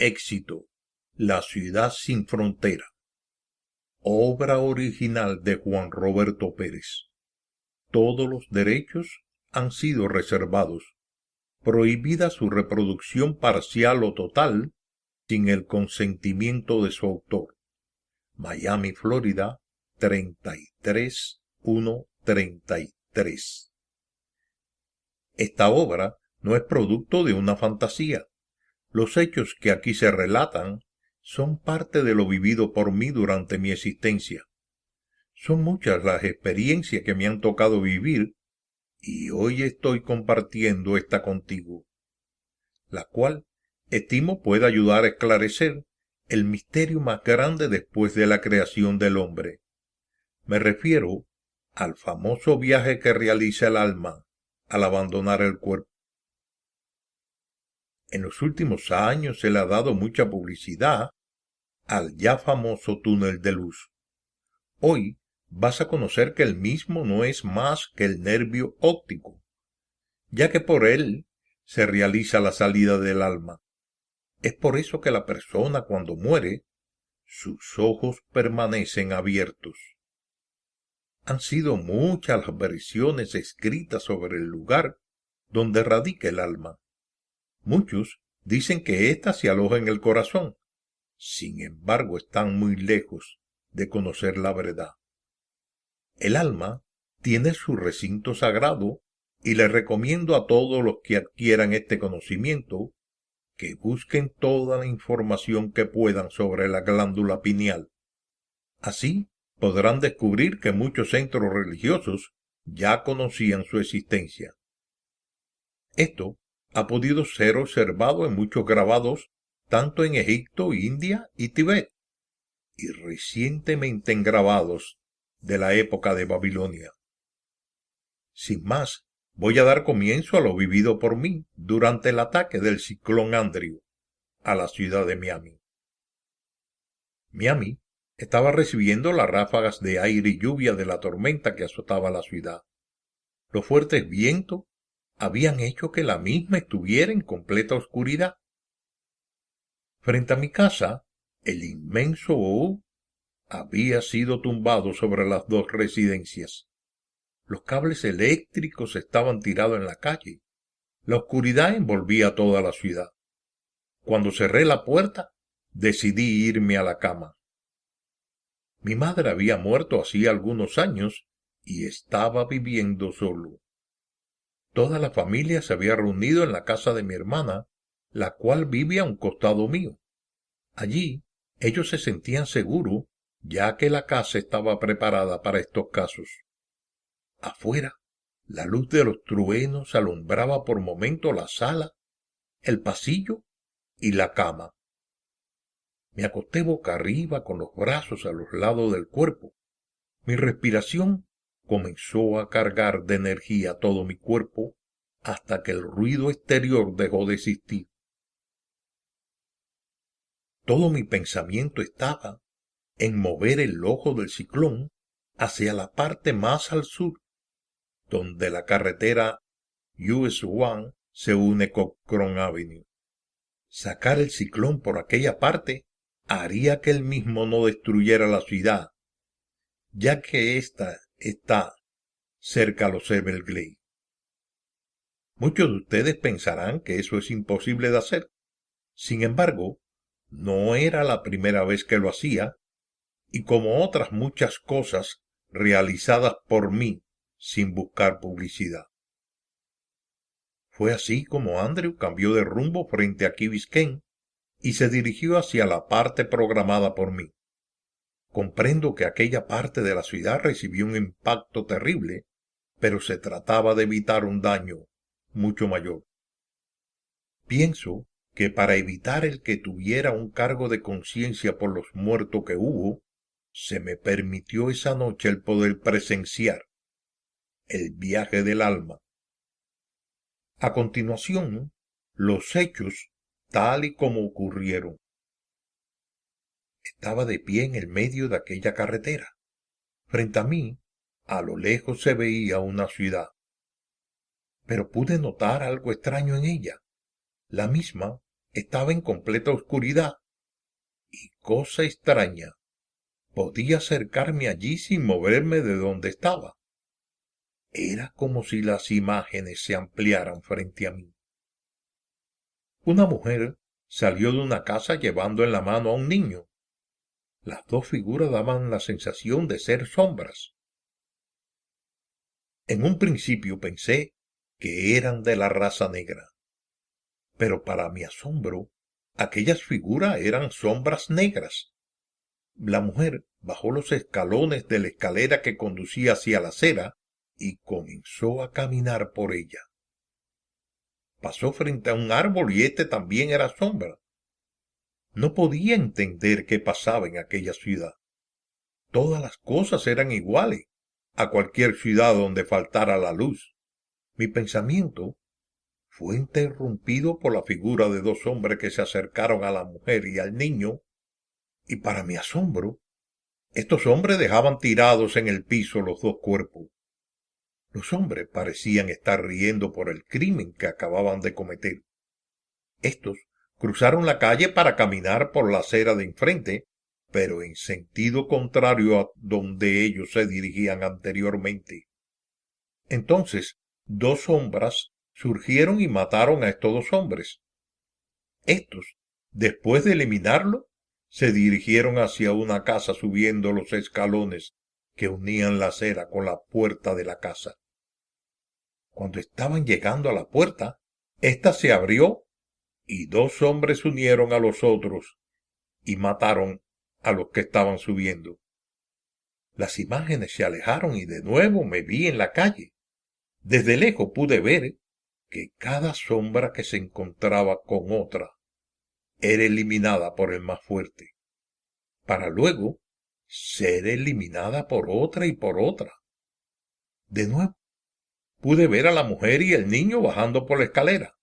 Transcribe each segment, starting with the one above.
Éxito, la ciudad sin frontera. Obra original de Juan Roberto Pérez. Todos los derechos han sido reservados. Prohibida su reproducción parcial o total sin el consentimiento de su autor. Miami, Florida, 33133. Esta obra no es producto de una fantasía. Los hechos que aquí se relatan son parte de lo vivido por mí durante mi existencia. Son muchas las experiencias que me han tocado vivir y hoy estoy compartiendo esta contigo, la cual estimo puede ayudar a esclarecer el misterio más grande después de la creación del hombre. Me refiero al famoso viaje que realiza el alma al abandonar el cuerpo. En los últimos años se le ha dado mucha publicidad al ya famoso túnel de luz. Hoy vas a conocer que el mismo no es más que el nervio óptico, ya que por él se realiza la salida del alma. Es por eso que la persona cuando muere, sus ojos permanecen abiertos. Han sido muchas las versiones escritas sobre el lugar donde radica el alma. Muchos dicen que ésta se aloja en el corazón. Sin embargo, están muy lejos de conocer la verdad. El alma tiene su recinto sagrado y le recomiendo a todos los que adquieran este conocimiento que busquen toda la información que puedan sobre la glándula pineal. Así podrán descubrir que muchos centros religiosos ya conocían su existencia. Esto ha podido ser observado en muchos grabados tanto en Egipto, India y Tibet, y recientemente en grabados de la época de Babilonia. Sin más, voy a dar comienzo a lo vivido por mí durante el ataque del ciclón Andrew a la ciudad de Miami. Miami estaba recibiendo las ráfagas de aire y lluvia de la tormenta que azotaba la ciudad. Los fuertes vientos habían hecho que la misma estuviera en completa oscuridad. Frente a mi casa, el inmenso O había sido tumbado sobre las dos residencias. Los cables eléctricos estaban tirados en la calle. La oscuridad envolvía toda la ciudad. Cuando cerré la puerta, decidí irme a la cama. Mi madre había muerto hacía algunos años y estaba viviendo solo. Toda la familia se había reunido en la casa de mi hermana, la cual vive a un costado mío. Allí ellos se sentían seguros, ya que la casa estaba preparada para estos casos. Afuera, la luz de los truenos alumbraba por momentos la sala, el pasillo y la cama. Me acosté boca arriba con los brazos a los lados del cuerpo. Mi respiración comenzó a cargar de energía todo mi cuerpo hasta que el ruido exterior dejó de existir. Todo mi pensamiento estaba en mover el ojo del ciclón hacia la parte más al sur, donde la carretera US 1 se une con Cron Avenue. Sacar el ciclón por aquella parte haría que él mismo no destruyera la ciudad, ya que ésta está cerca a los Everglades. Muchos de ustedes pensarán que eso es imposible de hacer. Sin embargo, no era la primera vez que lo hacía, y como otras muchas cosas realizadas por mí sin buscar publicidad. Fue así como Andrew cambió de rumbo frente a Key Biscayne y se dirigió hacia la parte programada por mí. Comprendo que aquella parte de la ciudad recibió un impacto terrible, pero se trataba de evitar un daño mucho mayor. Pienso que para evitar el que tuviera un cargo de conciencia por los muertos que hubo, se me permitió esa noche el poder presenciar el viaje del alma. A continuación, los hechos tal y como ocurrieron. Estaba de pie en el medio de aquella carretera. Frente a mí, a lo lejos se veía una ciudad. Pero pude notar algo extraño en ella. La misma estaba en completa oscuridad y, cosa extraña, podía acercarme allí sin moverme de donde estaba. Era como si las imágenes se ampliaran frente a mí. Una mujer salió de una casa llevando en la mano a un niño. Las dos figuras daban la sensación de ser sombras. En un principio pensé que eran de la raza negra, pero para mi asombro, aquellas figuras eran sombras negras. La mujer bajó los escalones de la escalera que conducía hacia la acera y comenzó a caminar por ella. Pasó frente a un árbol y este también era sombra. No podía entender qué pasaba en aquella ciudad. Todas las cosas eran iguales a cualquier ciudad donde faltara la luz. Mi pensamiento fue interrumpido por la figura de dos hombres que se acercaron a la mujer y al niño, y para mi asombro, estos hombres dejaban tirados en el piso los dos cuerpos. Los hombres parecían estar riendo por el crimen que acababan de cometer. Estos cruzaron la calle para caminar por la acera de enfrente, pero en sentido contrario a donde ellos se dirigían anteriormente. Entonces, dos sombras surgieron y mataron a estos dos hombres. Estos, después de eliminarlo, se dirigieron hacia una casa subiendo los escalones que unían la acera con la puerta de la casa. Cuando estaban llegando a la puerta, ésta se abrió y dos hombres unieron a los otros y mataron a los que estaban subiendo. Las imágenes se alejaron y de nuevo me vi en la calle. Desde lejos pude ver que cada sombra que se encontraba con otra era eliminada por el más fuerte, para luego ser eliminada por otra y por otra. De nuevo, pude ver a la mujer y el niño bajando por la escalera,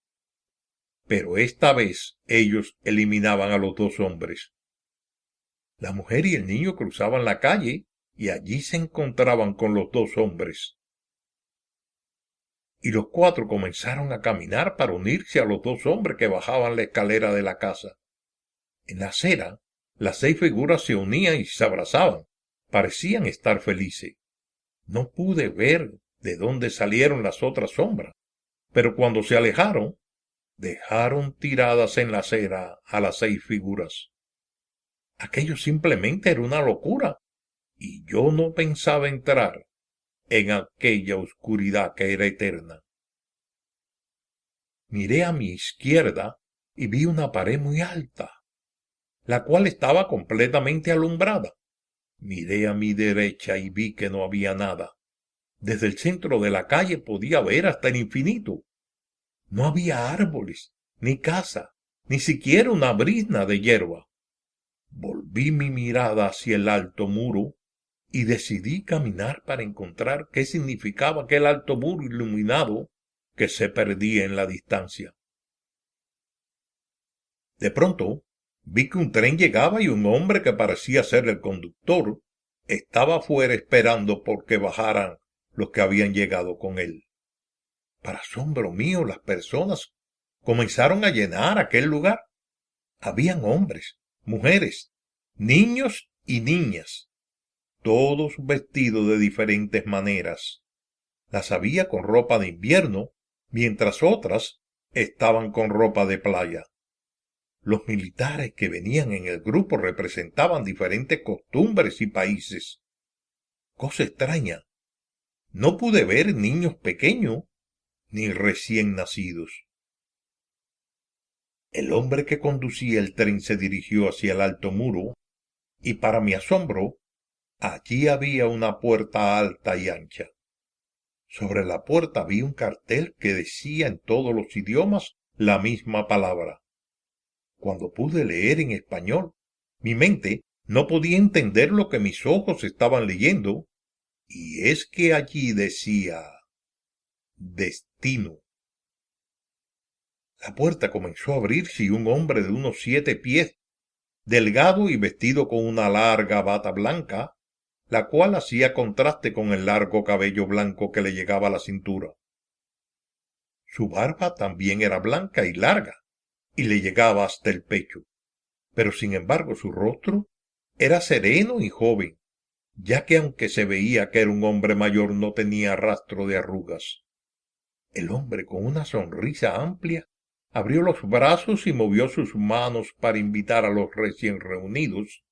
pero esta vez ellos eliminaban a los dos hombres. La mujer y el niño cruzaban la calle y allí se encontraban con los dos hombres. Y los cuatro comenzaron a caminar para unirse a los dos hombres que bajaban la escalera de la casa. En la acera, las 6 figuras se unían y se abrazaban. Parecían estar felices. No pude ver de dónde salieron las otras sombras, pero cuando se alejaron, dejaron tiradas en la acera a las 6 figuras. Aquello simplemente era una locura, y yo no pensaba entrar en aquella oscuridad que era eterna. Miré a mi izquierda y vi una pared muy alta, la cual estaba completamente alumbrada. Miré a mi derecha y vi que no había nada. Desde el centro de la calle podía ver hasta el infinito. No había árboles, ni casa, ni siquiera una brizna de hierba. Volví mi mirada hacia el alto muro y decidí caminar para encontrar qué significaba aquel alto muro iluminado que se perdía en la distancia. De pronto, vi que un tren llegaba y un hombre que parecía ser el conductor estaba afuera esperando por que bajaran los que habían llegado con él. Para asombro mío, las personas comenzaron a llenar aquel lugar. Habían hombres, mujeres, niños y niñas, todos vestidos de diferentes maneras. Las había con ropa de invierno, mientras otras estaban con ropa de playa. Los militares que venían en el grupo representaban diferentes costumbres y países. Cosa extraña, no pude ver niños pequeños ni recién nacidos. El hombre que conducía el tren se dirigió hacia el alto muro, y para mi asombro, allí había una puerta alta y ancha. Sobre la puerta vi un cartel que decía en todos los idiomas la misma palabra. Cuando pude leer en español, mi mente no podía entender lo que mis ojos estaban leyendo, y es que allí decía destino. La puerta comenzó a abrirse y un hombre de unos 7 pies, delgado y vestido con una larga bata blanca, la cual hacía contraste con el largo cabello blanco que le llegaba a la cintura. Su barba también era blanca y larga, y le llegaba hasta el pecho, pero sin embargo su rostro era sereno y joven, ya que aunque se veía que era un hombre mayor no tenía rastro de arrugas. El hombre, con una sonrisa amplia, abrió los brazos y movió sus manos para invitar a los recién reunidos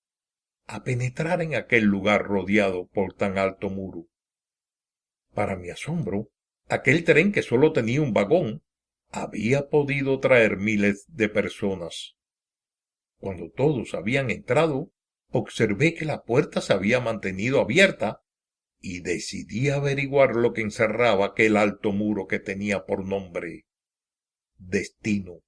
a penetrar en aquel lugar rodeado por tan alto muro. Para mi asombro, aquel tren, que solo tenía un vagón, había podido traer miles de personas. Cuando todos habían entrado, observé que la puerta se había mantenido abierta y decidí averiguar lo que encerraba aquel alto muro que tenía por nombre Destino.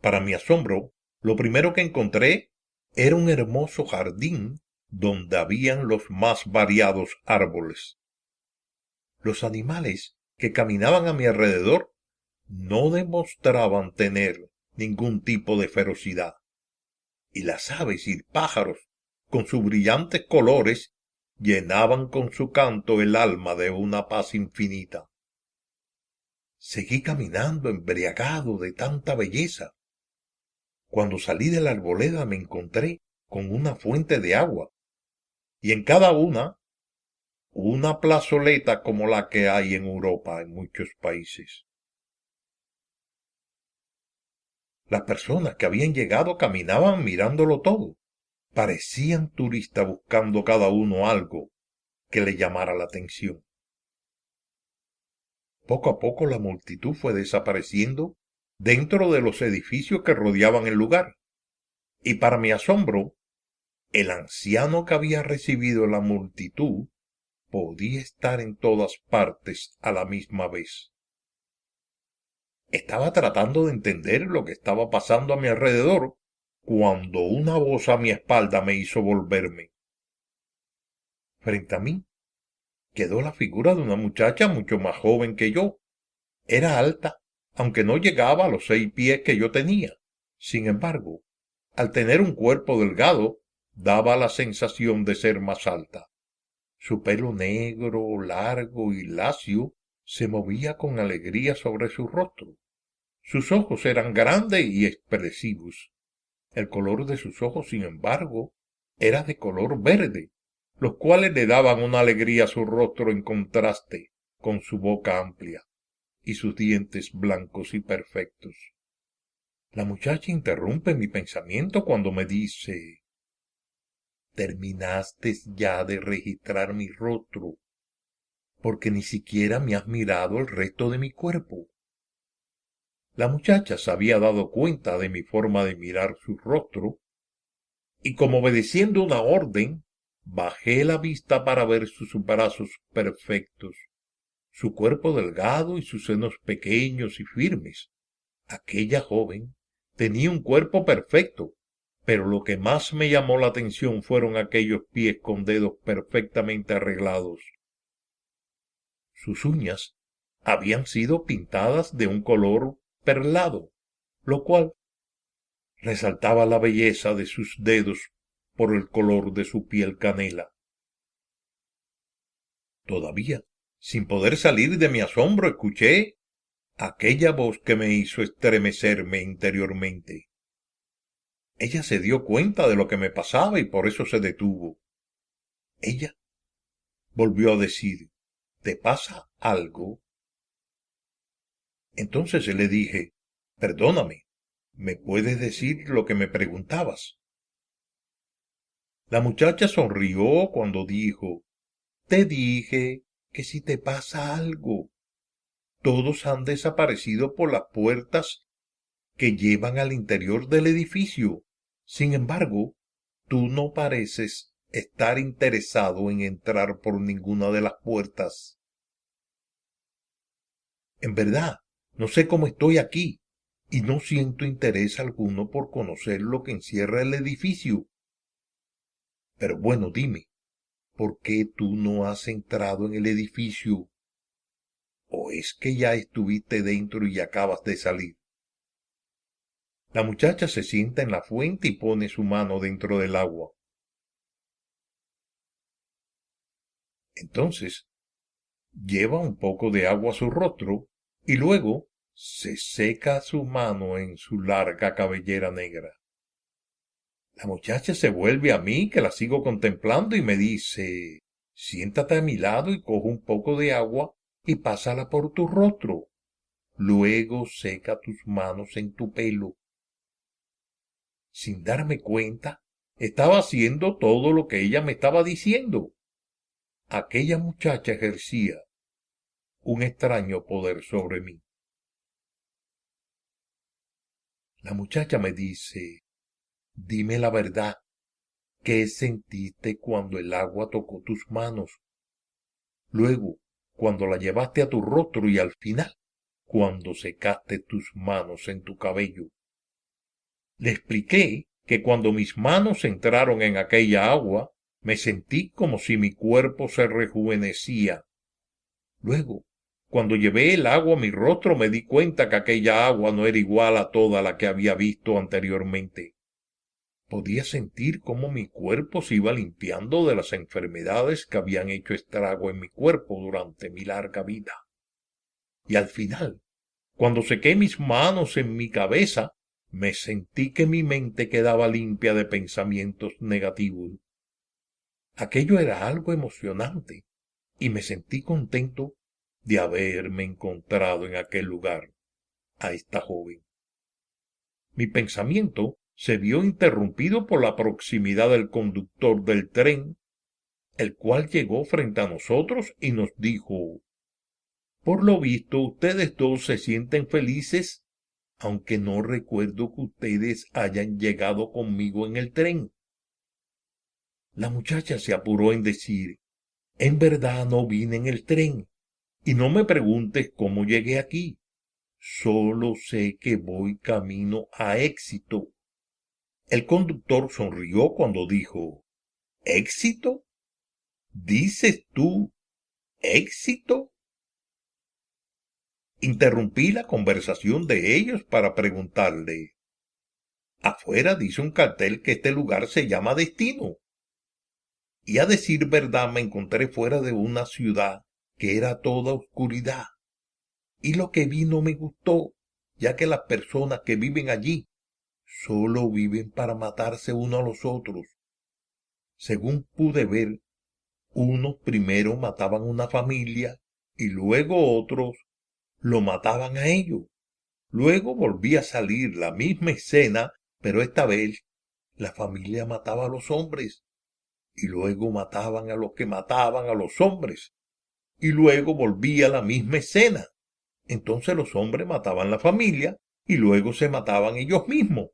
Para mi asombro, lo primero que encontré era un hermoso jardín donde habían los más variados árboles. Los animales que caminaban a mi alrededor no demostraban tener ningún tipo de ferocidad, y las aves y pájaros, con sus brillantes colores, llenaban con su canto el alma de una paz infinita. Seguí caminando embriagado de tanta belleza. Cuando salí de la arboleda me encontré con una fuente de agua, y en cada una plazoleta como la que hay en Europa en muchos países. Las personas que habían llegado caminaban mirándolo todo. Parecían turistas buscando cada uno algo que le llamara la atención. Poco a poco la multitud fue desapareciendo dentro de los edificios que rodeaban el lugar, y para mi asombro, el anciano que había recibido la multitud podía estar en todas partes a la misma vez. Estaba tratando de entender lo que estaba pasando a mi alrededor cuando una voz a mi espalda me hizo volverme. Frente a mí quedó la figura de una muchacha mucho más joven que yo. Era alta, aunque no llegaba a los 6 pies que yo tenía. Sin embargo, al tener un cuerpo delgado, daba la sensación de ser más alta. Su pelo negro, largo y lacio se movía con alegría sobre su rostro. Sus ojos eran grandes y expresivos. El color de sus ojos, sin embargo, era de color verde, los cuales le daban una alegría a su rostro en contraste con su boca amplia y sus dientes blancos y perfectos. La muchacha interrumpe mi pensamiento cuando me dice: «¿Terminaste ya de registrar mi rostro? Porque ni siquiera me has mirado el resto de mi cuerpo». La muchacha se había dado cuenta de mi forma de mirar su rostro, y como obedeciendo una orden, bajé la vista para ver sus brazos perfectos, su cuerpo delgado y sus senos pequeños y firmes. Aquella joven tenía un cuerpo perfecto, pero lo que más me llamó la atención fueron aquellos pies con dedos perfectamente arreglados. Sus uñas habían sido pintadas de un color perlado, lo cual resaltaba la belleza de sus dedos por el color de su piel canela. Todavía, sin poder salir de mi asombro, escuché aquella voz que me hizo estremecerme interiormente. Ella se dio cuenta de lo que me pasaba y por eso se detuvo. Ella volvió a decir: «¿Te pasa algo?». Entonces le dije: «Perdóname, ¿me puedes decir lo que me preguntabas?». La muchacha sonrió cuando dijo: «Te dije que si te pasa algo. Todos han desaparecido por las puertas que llevan al interior del edificio. Sin embargo, tú no pareces estar interesado en entrar por ninguna de las puertas». En verdad, no sé cómo estoy aquí, y no siento interés alguno por conocer lo que encierra el edificio. Pero bueno, dime, ¿por qué tú no has entrado en el edificio? ¿O es que ya estuviste dentro y acabas de salir? La muchacha se sienta en la fuente y pone su mano dentro del agua. Entonces, lleva un poco de agua a su rostro y luego Se seca su mano en su larga cabellera negra. La muchacha se vuelve a mí, que la sigo contemplando, y me dice: siéntate a mi lado y coge un poco de agua y pásala por tu rostro. Luego seca tus manos en tu pelo. Sin darme cuenta, estaba haciendo todo lo que ella me estaba diciendo. Aquella muchacha ejercía un extraño poder sobre mí. La muchacha me dice: dime la verdad, ¿qué sentiste cuando el agua tocó tus manos? Luego, cuando la llevaste a tu rostro y al final, cuando secaste tus manos en tu cabello. Le expliqué que cuando mis manos entraron en aquella agua, me sentí como si mi cuerpo se rejuvenecía. Luego, cuando llevé el agua a mi rostro, me di cuenta que aquella agua no era igual a toda la que había visto anteriormente. Podía sentir cómo mi cuerpo se iba limpiando de las enfermedades que habían hecho estrago en mi cuerpo durante mi larga vida. Y al final, cuando sequé mis manos en mi cabeza, me sentí que mi mente quedaba limpia de pensamientos negativos. Aquello era algo emocionante y me sentí contento de haberme encontrado en aquel lugar a esta joven. Mi pensamiento se vio interrumpido por la proximidad del conductor del tren, el cual llegó frente a nosotros y nos dijo: por lo visto, ustedes dos se sienten felices, aunque no recuerdo que ustedes hayan llegado conmigo en el tren. La muchacha se apuró en decir: en verdad no vine en el tren, y no me preguntes cómo llegué aquí. Solo sé que voy camino a Éxito. El conductor sonrió cuando dijo: ¿Éxito? ¿Dices tú éxito? Interrumpí la conversación de ellos para preguntarle: afuera dice un cartel que este lugar se llama Destino. Y a decir verdad me encontré fuera de una ciudad que era toda oscuridad. Y lo que vi no me gustó, ya que las personas que viven allí solo viven para matarse unos a los otros. Según pude ver, unos primero mataban una familia y luego otros lo mataban a ellos. Luego volvía a salir la misma escena, pero esta vez la familia mataba a los hombres y luego mataban a los que mataban a los hombres y luego volvía la misma escena. Entonces los hombres mataban la familia y luego se mataban ellos mismos.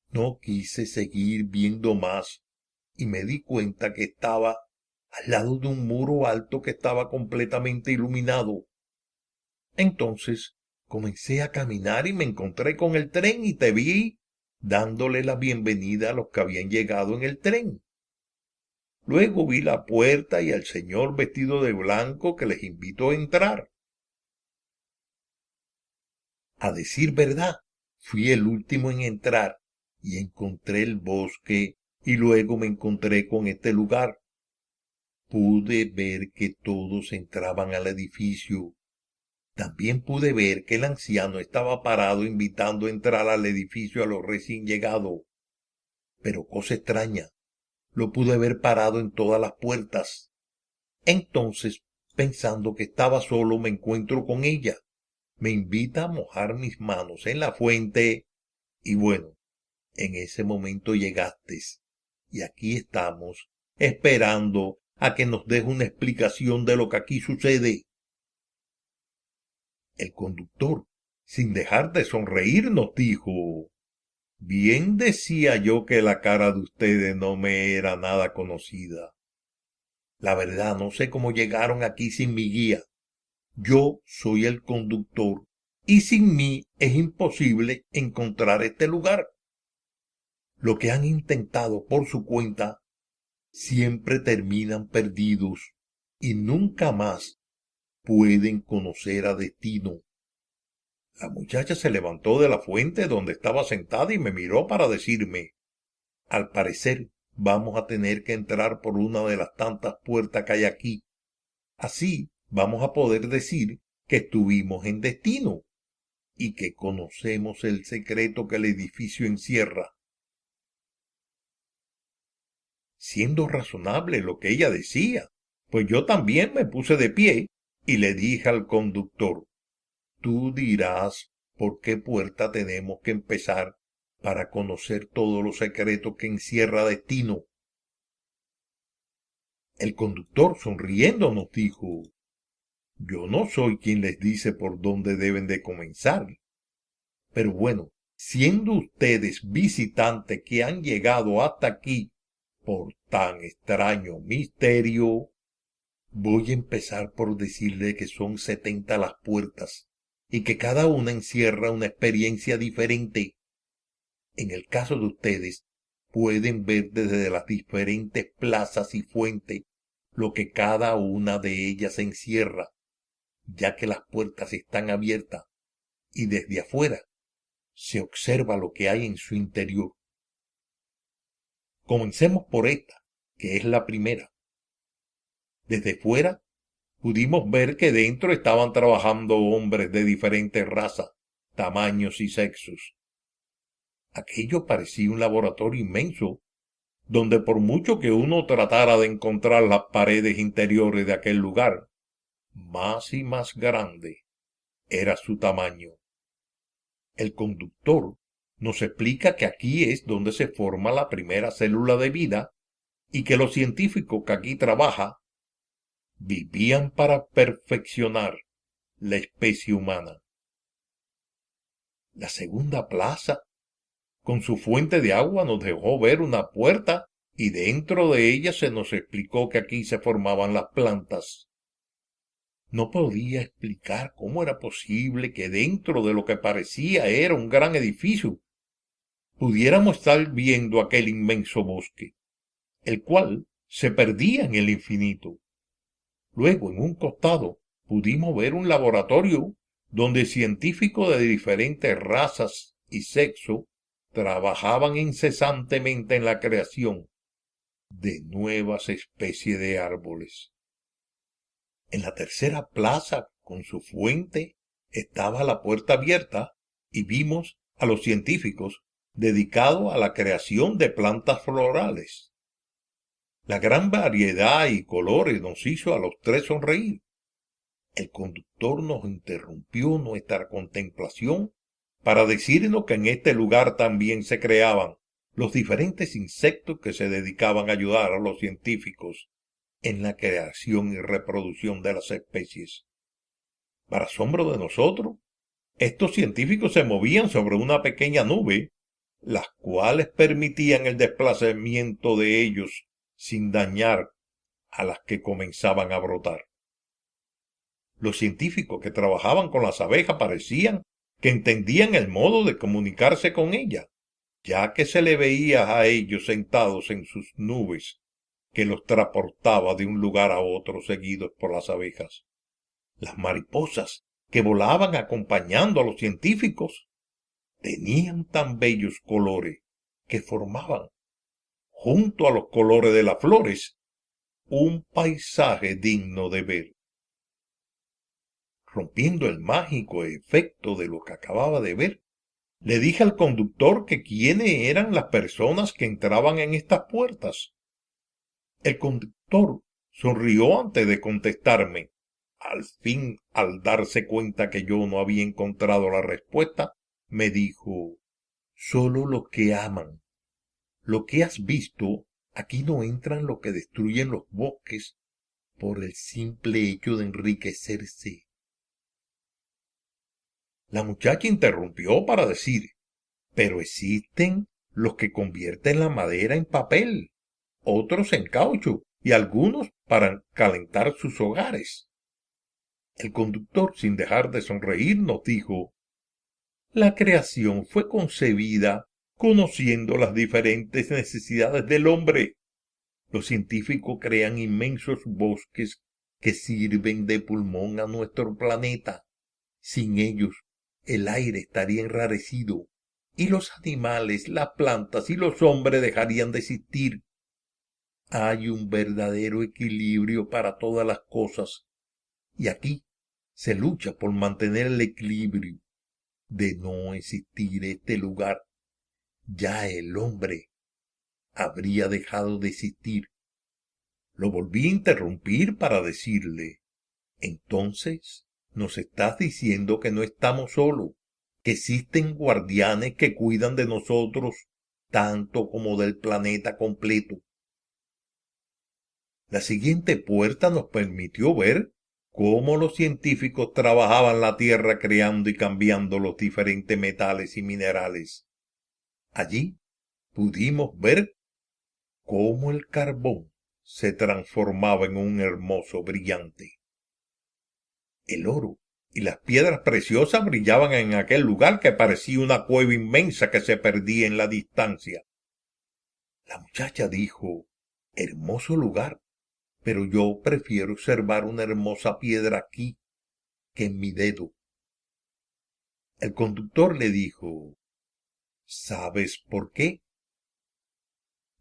No quise seguir viendo más y me di cuenta que estaba al lado de un muro alto que estaba completamente iluminado. Entonces comencé a caminar y me encontré con el tren y te vi dándole la bienvenida a los que habían llegado en el tren. Luego vi la puerta y al señor vestido de blanco que les invitó a entrar. A decir verdad, fui el último en entrar y encontré el bosque y luego me encontré con este lugar. Pude ver que todos entraban al edificio. También pude ver que el anciano estaba parado invitando a entrar al edificio a los recién llegados. Pero cosa extraña, lo pude ver parado en todas las puertas. Entonces, pensando que estaba solo, me encuentro con ella. Me invita a mojar mis manos en la fuente y bueno, en ese momento llegaste y aquí estamos esperando a que nos deje una explicación de lo que aquí sucede. El conductor, sin dejar de sonreír, nos dijo: bien decía yo que la cara de ustedes no me era nada conocida. La verdad no sé cómo llegaron aquí sin mi guía. Yo soy el conductor y sin mí es imposible encontrar este lugar. Lo que han intentado por su cuenta siempre terminan perdidos y nunca más pueden conocer a Destino. La muchacha se levantó de la fuente donde estaba sentada y me miró para decirme: al parecer vamos a tener que entrar por una de las tantas puertas que hay aquí. Así vamos a poder decir que estuvimos en Destino. y que conocemos el secreto que el edificio encierra. Siendo razonable lo que ella decía, pues yo también me puse de pie y le dije al conductor: tú dirás por qué puerta tenemos que empezar para conocer todos los secretos que encierra Destino. El conductor, sonriendo, nos dijo: yo no soy quien les dice por dónde deben de comenzar. Pero bueno, siendo ustedes visitantes que han llegado hasta aquí por tan extraño misterio, voy a empezar por decirle que son 70 las puertas y que cada una encierra una experiencia diferente. En el caso de ustedes, pueden ver desde las diferentes plazas y fuentes lo que cada una de ellas encierra, ya que las puertas están abiertas y desde afuera se observa lo que hay en su interior. Comencemos por esta, que es la primera. Desde fuera pudimos ver que dentro estaban trabajando hombres de diferentes razas, tamaños y sexos. Aquello parecía un laboratorio inmenso, donde por mucho que uno tratara de encontrar las paredes interiores de aquel lugar, más y más grande era su tamaño. El conductor nos explica que aquí es donde se forma la primera célula de vida y que los científicos que aquí trabajan vivían para perfeccionar la especie humana. La segunda plaza, con su fuente de agua, nos dejó ver una puerta y dentro de ella se nos explicó que aquí se formaban las plantas. No podía explicar cómo era posible que dentro de lo que parecía era un gran edificio pudiéramos estar viendo aquel inmenso bosque, el cual se perdía en el infinito. Luego, en un costado, pudimos ver un laboratorio donde científicos de diferentes razas y sexo trabajaban incesantemente en la creación de nuevas especies de árboles. En la tercera plaza, con su fuente, estaba la puerta abierta y vimos a los científicos dedicados a la creación de plantas florales. La gran variedad y colores nos hizo a los tres sonreír. El conductor nos interrumpió nuestra contemplación para decirnos que en este lugar también se creaban los diferentes insectos que se dedicaban a ayudar a los científicos en la creación y reproducción de las especies. Para asombro de nosotros, estos científicos se movían sobre una pequeña nube, las cuales permitían el desplazamiento de ellos sin dañar a las que comenzaban a brotar. Los científicos que trabajaban con las abejas parecían que entendían el modo de comunicarse con ellas, ya que se le veía a ellos sentados en sus nubes que los transportaba de un lugar a otro seguidos por las abejas. Las mariposas que volaban acompañando a los científicos tenían tan bellos colores que formaban, junto a los colores de las flores, un paisaje digno de ver. Rompiendo el mágico efecto de lo que acababa de ver, le dije al conductor que quiénes eran las personas que entraban en estas puertas. El conductor sonrió antes de contestarme. Al fin, al darse cuenta que yo no había encontrado la respuesta, me dijo: solo los que aman. Lo que has visto, aquí no entran los que destruyen los bosques por el simple hecho de enriquecerse. La muchacha interrumpió para decir: pero existen los que convierten la madera en papel, otros en caucho y algunos para calentar sus hogares. El conductor, sin dejar de sonreír, nos dijo: la creación fue concebida conociendo las diferentes necesidades del hombre. Los científicos crean inmensos bosques que sirven de pulmón a nuestro planeta. Sin ellos, el aire estaría enrarecido y los animales, las plantas y los hombres dejarían de existir. Hay un verdadero equilibrio para todas las cosas y aquí se lucha por mantener el equilibrio. de no existir este lugar, ya el hombre habría dejado de existir. Lo volví a interrumpir para decirle: entonces, nos estás diciendo que no estamos solos, que existen guardianes que cuidan de nosotros tanto como del planeta completo. La siguiente puerta nos permitió ver cómo los científicos trabajaban la tierra creando y cambiando los diferentes metales y minerales. Allí pudimos ver cómo el carbón se transformaba en un hermoso brillante. El oro y las piedras preciosas brillaban en aquel lugar que parecía una cueva inmensa que se perdía en la distancia. La muchacha dijo: hermoso lugar, pero yo prefiero observar una hermosa piedra aquí que en mi dedo. El conductor le dijo: ¿sabes por qué?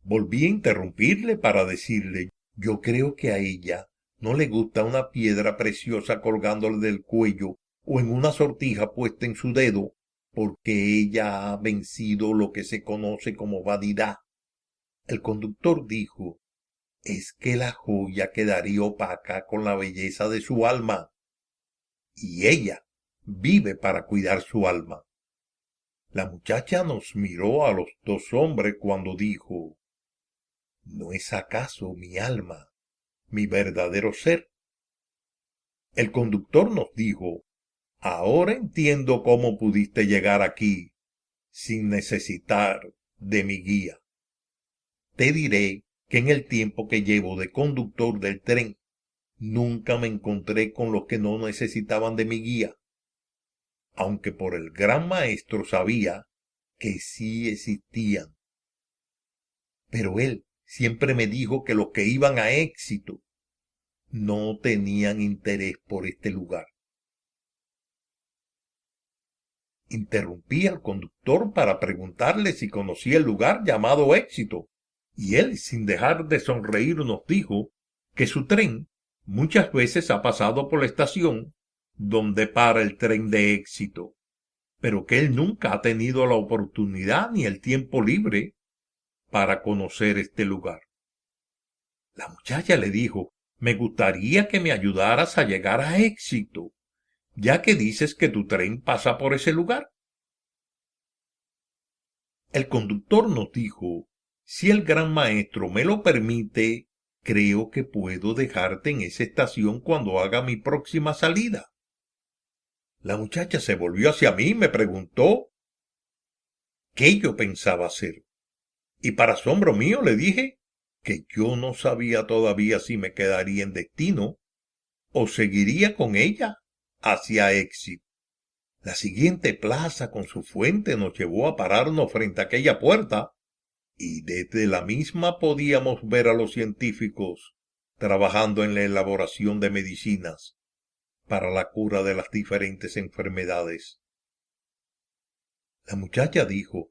Volví a interrumpirle para decirle: yo creo que a ella no le gusta una piedra preciosa colgándole del cuello o en una sortija puesta en su dedo, porque ella ha vencido lo que se conoce como vanidad. El conductor dijo: es que la joya quedaría opaca con la belleza de su alma, y ella vive para cuidar su alma. La muchacha nos miró a los dos hombres cuando dijo: ¿no es acaso mi alma mi verdadero ser? El conductor nos dijo: ahora entiendo cómo pudiste llegar aquí sin necesitar de mi guía. Te diré que en el tiempo que llevo de conductor del tren, nunca me encontré con los que no necesitaban de mi guía, aunque por el gran maestro sabía que sí existían. Pero él siempre me dijo que los que iban a éxito no tenían interés por este lugar. Interrumpí al conductor para preguntarle si conocía el lugar llamado Éxito, y él, sin dejar de sonreír, nos dijo que su tren muchas veces ha pasado por la estación donde para el tren de Éxito, pero que él nunca ha tenido la oportunidad ni el tiempo libre para conocer este lugar. La muchacha le dijo: me gustaría que me ayudaras a llegar a Éxito, ya que dices que tu tren pasa por ese lugar. El conductor nos dijo: si el gran maestro me lo permite, creo que puedo dejarte en esa estación cuando haga mi próxima salida. La muchacha se volvió hacia mí y me preguntó qué yo pensaba hacer. Y para asombro mío le dije que yo no sabía todavía si me quedaría en destino o seguiría con ella hacia Éxito. La siguiente plaza con su fuente nos llevó a pararnos frente a aquella puerta, y desde la misma podíamos ver a los científicos trabajando en la elaboración de medicinas para la cura de las diferentes enfermedades. La muchacha dijo: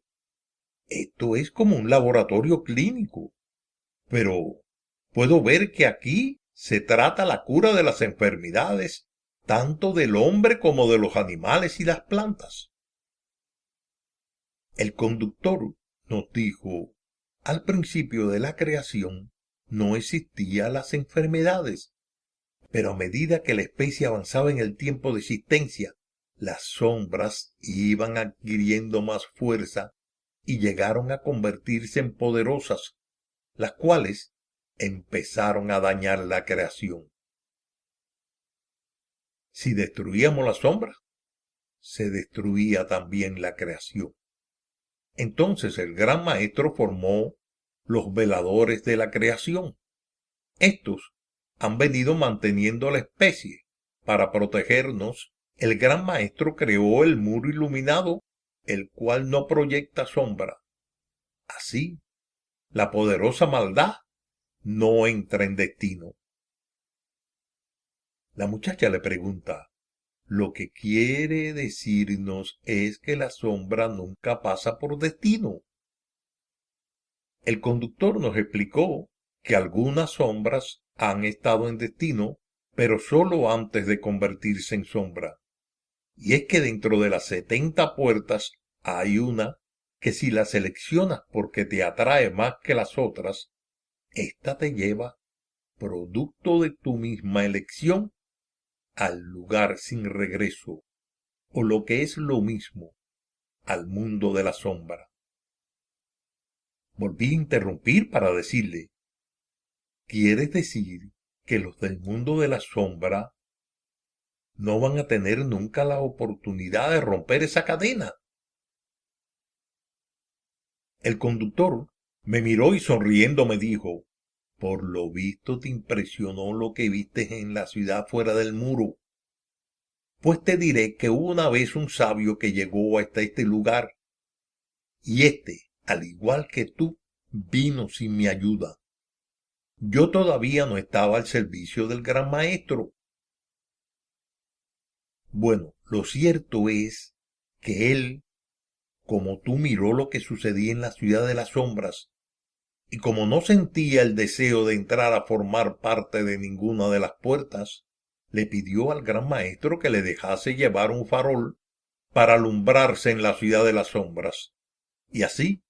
esto es como un laboratorio clínico, pero puedo ver que aquí se trata la cura de las enfermedades, tanto del hombre como de los animales y las plantas. El conductor nos dijo: al principio de la creación no existían las enfermedades, pero a medida que la especie avanzaba en el tiempo de existencia, las sombras iban adquiriendo más fuerza y llegaron a convertirse en poderosas, las cuales empezaron a dañar la creación. Si destruíamos las sombras, se destruía también la creación. Entonces el gran maestro formó los veladores de la creación. Estos han venido manteniendo a la especie. Para protegernos, el gran maestro creó el muro iluminado, el cual no proyecta sombra. Así, la poderosa maldad no entra en destino. La muchacha le pregunta: lo que quiere decirnos es que la sombra nunca pasa por destino. El conductor nos explicó que algunas sombras han estado en destino, pero solo antes de convertirse en sombra. Y es que dentro de las 70 puertas hay una que si la seleccionas porque te atrae más que las otras, esta te lleva, producto de tu misma elección, al lugar sin regreso, o lo que es lo mismo, al mundo de la sombra. Volví a interrumpir para decirle, ¿quieres decir que los del mundo de la sombra no van a tener nunca la oportunidad de romper esa cadena? El conductor me miró y sonriendo me dijo, por lo visto te impresionó lo que viste en la ciudad fuera del muro. Pues te diré que hubo una vez un sabio que llegó hasta este lugar, y al igual que tú, vino sin mi ayuda. Yo todavía no estaba al servicio del gran maestro. Bueno, lo cierto es que él, como tú, miró lo que sucedía en la ciudad de las sombras, y como no sentía el deseo de entrar a formar parte de ninguna de las puertas, le pidió al gran maestro que le dejase llevar un farol para alumbrarse en la ciudad de las sombras, y así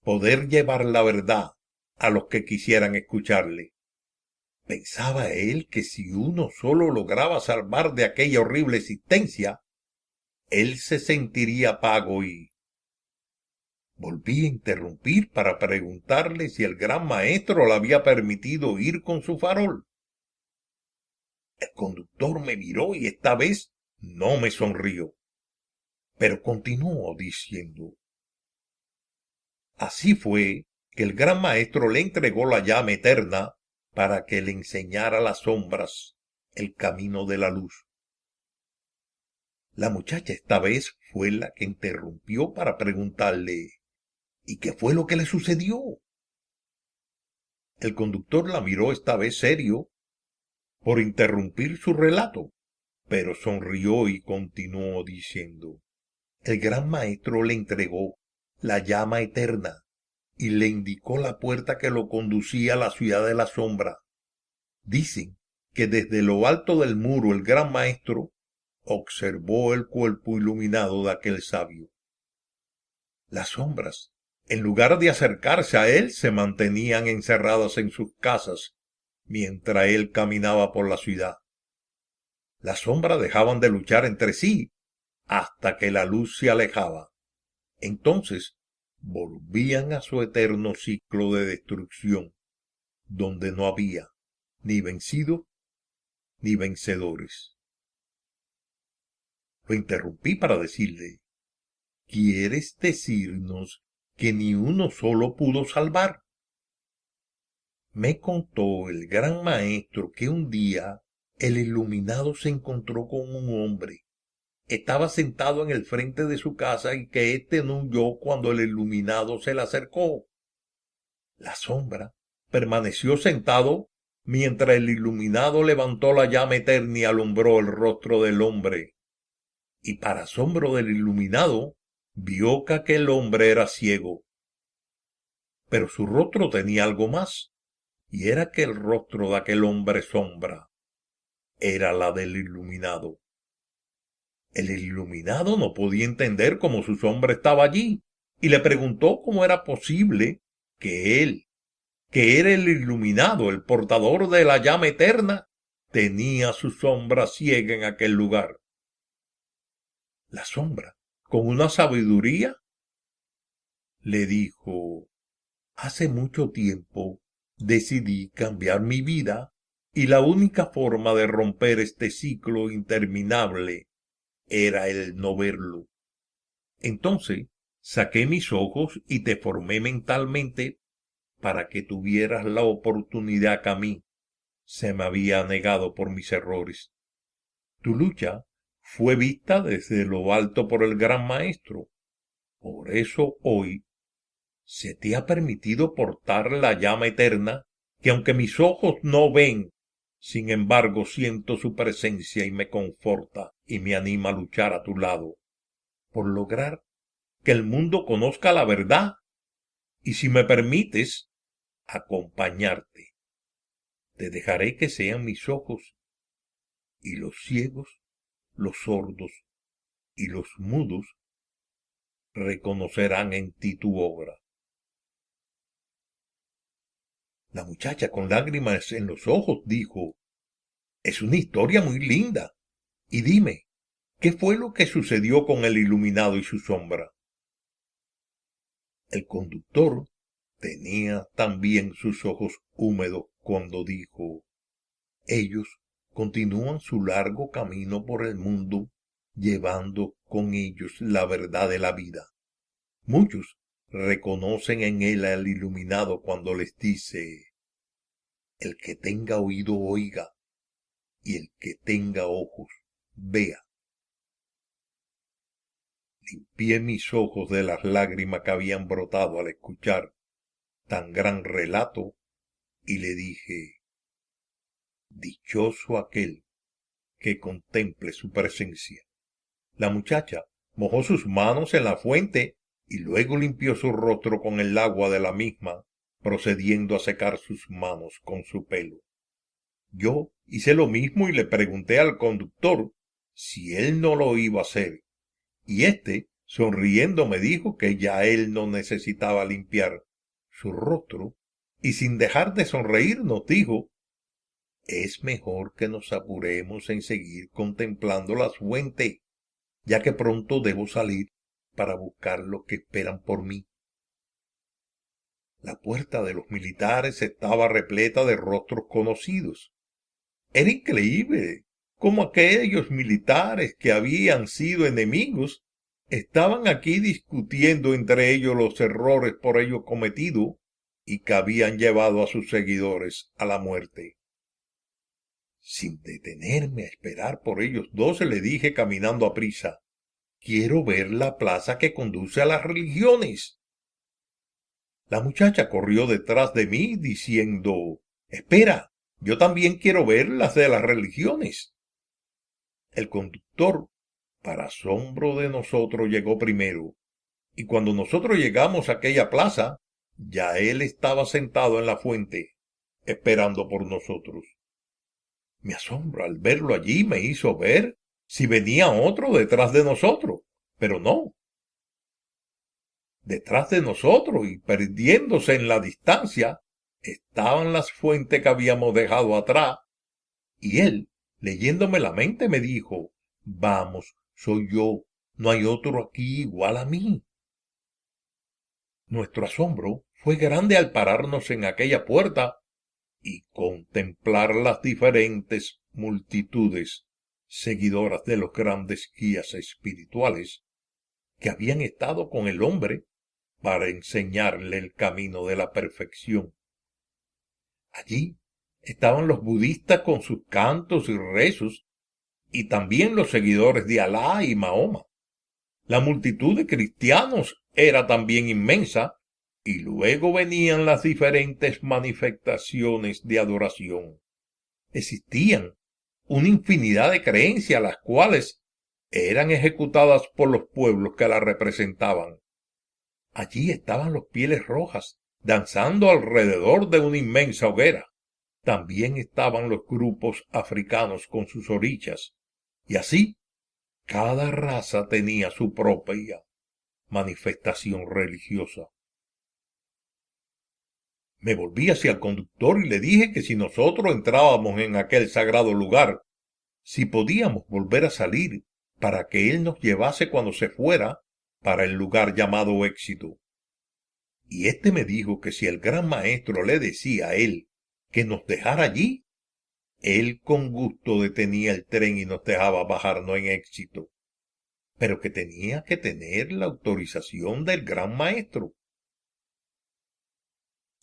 poder llevar la verdad a los que quisieran escucharle. Pensaba él que si uno solo lograba salvar de aquella horrible existencia, él se sentiría pago y... Volví a interrumpir para preguntarle si el gran maestro le había permitido ir con su farol. El conductor me miró y esta vez no me sonrió, pero continuó diciendo, así fue que el gran maestro le entregó la llama eterna para que le enseñara las sombras el camino de la luz. La muchacha esta vez fue la que interrumpió para preguntarle, ¿y qué fue lo que le sucedió? El conductor la miró esta vez serio por interrumpir su relato, pero sonrió y continuó diciendo, el gran maestro le entregó la llama eterna y le indicó la puerta que lo conducía a la ciudad de la sombra. Dicen que desde lo alto del muro el gran maestro observó el cuerpo iluminado de aquel sabio. Las sombras, en lugar de acercarse a él, se mantenían encerradas en sus casas mientras él caminaba por la ciudad. Las sombras dejaban de luchar entre sí hasta que la luz se alejaba. Entonces volvían a su eterno ciclo de destrucción, donde no había ni vencidos ni vencedores. Lo interrumpí para decirle, ¿quieres decirnos que ni uno solo pudo salvar? Me contó el gran maestro que un día el iluminado se encontró con un hombre. Estaba sentado en el frente de su casa y que éste no huyó cuando el iluminado se le acercó. La sombra permaneció sentado mientras el iluminado levantó la llama eterna y alumbró el rostro del hombre. Y para asombro del iluminado, vio que aquel hombre era ciego. Pero su rostro tenía algo más, y era que el rostro de aquel hombre sombra era la del iluminado. El iluminado no podía entender cómo su sombra estaba allí, y le preguntó cómo era posible que él, que era el iluminado, el portador de la llama eterna, tenía su sombra ciega en aquel lugar. La sombra, con una sabiduría, le dijo, hace mucho tiempo decidí cambiar mi vida y la única forma de romper este ciclo interminable era el no verlo. Entonces saqué mis ojos y te formé mentalmente para que tuvieras la oportunidad que a mí se me había negado por mis errores. Tu lucha fue vista desde lo alto por el gran maestro. Por eso hoy se te ha permitido portar la llama eterna que aunque mis ojos no ven, sin embargo siento su presencia y me conforta y me anima a luchar a tu lado, por lograr que el mundo conozca la verdad y si me permites, acompañarte. Te dejaré que sean mis ojos y los ciegos, los sordos, y los mudos reconocerán en ti tu obra. La muchacha, con lágrimas en los ojos, dijo: es una historia muy linda. Y dime, ¿qué fue lo que sucedió con el iluminado y su sombra? El conductor tenía también sus ojos húmedos cuando dijo: ellos continúan su largo camino por el mundo, llevando con ellos la verdad de la vida. Muchos reconocen en él al iluminado cuando les dice: el que tenga oído oiga, y el que tenga ojos vea. Limpié mis ojos de las lágrimas que habían brotado al escuchar tan gran relato y le dije: dichoso aquel que contemple su presencia. La muchacha mojó sus manos en la fuente y luego limpió su rostro con el agua de la misma, procediendo a secar sus manos con su pelo. Yo hice lo mismo y le pregunté al conductor si él no lo iba a hacer, y éste, sonriendo, me dijo que ya él no necesitaba limpiar su rostro, y sin dejar de sonreír nos dijo: es mejor que nos apuremos en seguir contemplando la fuente, ya que pronto debo salir para buscar lo que esperan por mí. La puerta de los militares estaba repleta de rostros conocidos. Era increíble cómo aquellos militares que habían sido enemigos estaban aquí discutiendo entre ellos los errores por ellos cometidos y que habían llevado a sus seguidores a la muerte. Sin detenerme a esperar por ellos dos, le dije caminando a prisa: quiero ver la plaza que conduce a las religiones. La muchacha corrió detrás de mí diciendo: espera, yo también quiero ver las de las religiones. El conductor, para asombro de nosotros, llegó primero, y cuando nosotros llegamos a aquella plaza, ya él estaba sentado en la fuente, esperando por nosotros. Mi asombro al verlo allí me hizo ver si venía otro detrás de nosotros, pero no. Detrás de nosotros y perdiéndose en la distancia estaban las fuentes que habíamos dejado atrás, y él, leyéndome la mente, me dijo: vamos, soy yo, no hay otro aquí igual a mí. Nuestro asombro fue grande al pararnos en aquella puerta y contemplar las diferentes multitudes seguidoras de los grandes guías espirituales que habían estado con el hombre para enseñarle el camino de la perfección. Allí estaban los budistas con sus cantos y rezos, y también los seguidores de Alá y Mahoma. La multitud de cristianos era también inmensa, y luego venían las diferentes manifestaciones de adoración. Existían una infinidad de creencias, las cuales eran ejecutadas por los pueblos que la representaban. Allí estaban los Pieles Rojas, danzando alrededor de una inmensa hoguera. También estaban los grupos africanos con sus orichas, y así cada raza tenía su propia manifestación religiosa. Me volví hacia el conductor y le dije que si nosotros entrábamos en aquel sagrado lugar, si podíamos volver a salir para que él nos llevase cuando se fuera para el lugar llamado Éxito. Y éste me dijo que si el gran maestro le decía a él que nos dejara allí, él con gusto detenía el tren y nos dejaba bajarnos en Éxito, pero que tenía que tener la autorización del gran maestro.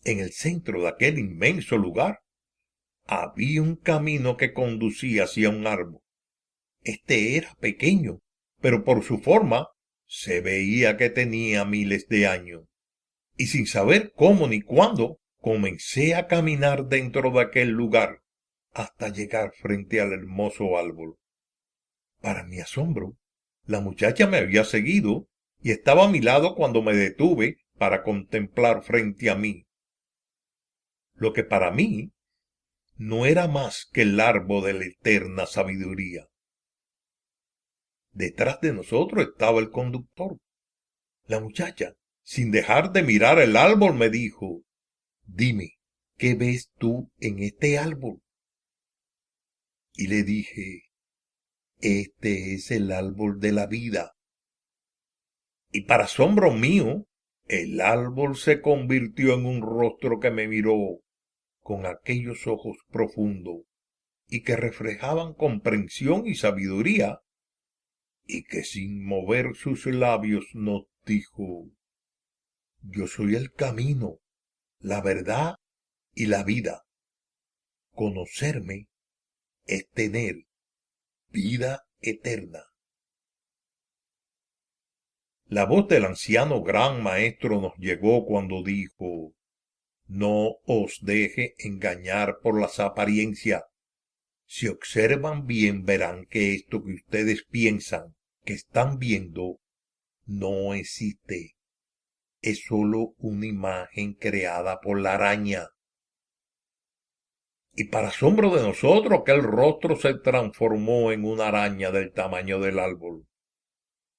En el centro de aquel inmenso lugar había un camino que conducía hacia un árbol. Este era pequeño, pero por su forma se veía que tenía miles de años. Y sin saber cómo ni cuándo, comencé a caminar dentro de aquel lugar hasta llegar frente al hermoso árbol. Para mi asombro, la muchacha me había seguido y estaba a mi lado cuando me detuve para contemplar frente a mí lo que para mí no era más que el árbol de la eterna sabiduría. Detrás de nosotros estaba el conductor. La muchacha, sin dejar de mirar el árbol, me dijo: «Dime, ¿qué ves tú en este árbol?». Y le dije: «Este es el árbol de la vida». Y para asombro mío, el árbol se convirtió en un rostro que me miró con aquellos ojos profundos y que reflejaban comprensión y sabiduría, y que sin mover sus labios nos dijo: «Yo soy el camino, la verdad y la vida. Conocerme es tener vida eterna». La voz del anciano gran maestro nos llegó cuando dijo: «No os deje engañar por las apariencias. Si observan bien, verán que esto que ustedes piensan que están viendo no existe. Es solo una imagen creada por la araña». Y para asombro de nosotros, aquel rostro se transformó en una araña del tamaño del árbol.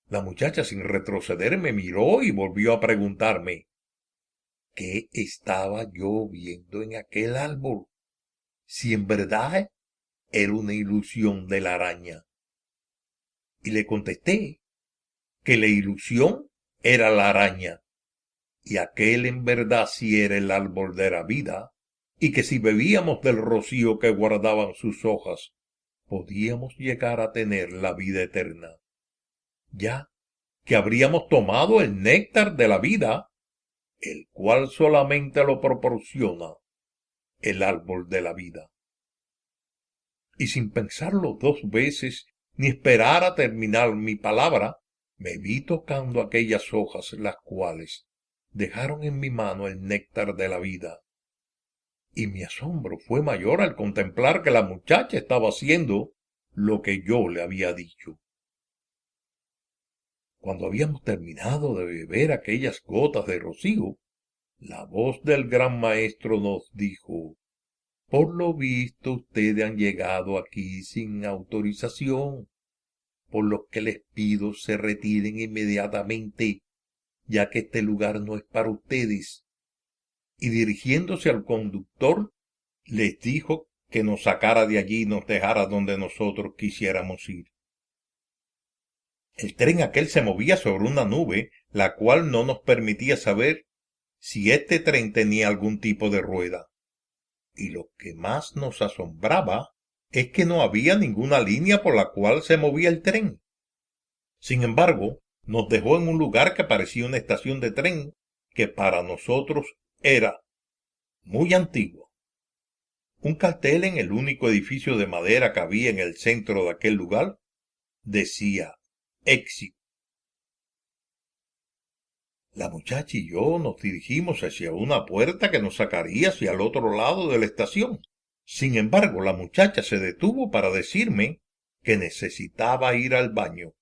La muchacha, sin retroceder, me miró y volvió a preguntarme qué estaba yo viendo en aquel árbol, si en verdad era una ilusión de la araña. Y le contesté que la ilusión era la araña, y aquel en verdad sí era el árbol de la vida, y que si bebíamos del rocío que guardaban sus hojas, podíamos llegar a tener la vida eterna, ya que habríamos tomado el néctar de la vida, el cual solamente lo proporciona el árbol de la vida. Y sin pensarlo dos veces, ni esperar a terminar mi palabra, me vi tocando aquellas hojas, las cuales dejaron en mi mano el néctar de la vida. Y mi asombro fue mayor al contemplar que la muchacha estaba haciendo lo que yo le había dicho. Cuando habíamos terminado de beber aquellas gotas de rocío, la voz del gran maestro nos dijo: «Por lo visto ustedes han llegado aquí sin autorización, por lo que les pido se retiren inmediatamente, ya que este lugar no es para ustedes». Y dirigiéndose al conductor, les dijo que nos sacara de allí y nos dejara donde nosotros quisiéramos ir. El tren aquel se movía sobre una nube, la cual no nos permitía saber si este tren tenía algún tipo de rueda. Y lo que más nos asombraba es que no había ninguna línea por la cual se movía el tren. Sin embargo, nos dejó en un lugar que parecía una estación de tren, que para nosotros era muy antiguo. Un cartel en el único edificio de madera que había en el centro de aquel lugar decía: «Éxito». La muchacha y yo nos dirigimos hacia una puerta que nos sacaría hacia el otro lado de la estación. Sin embargo, la muchacha se detuvo para decirme que necesitaba ir al baño,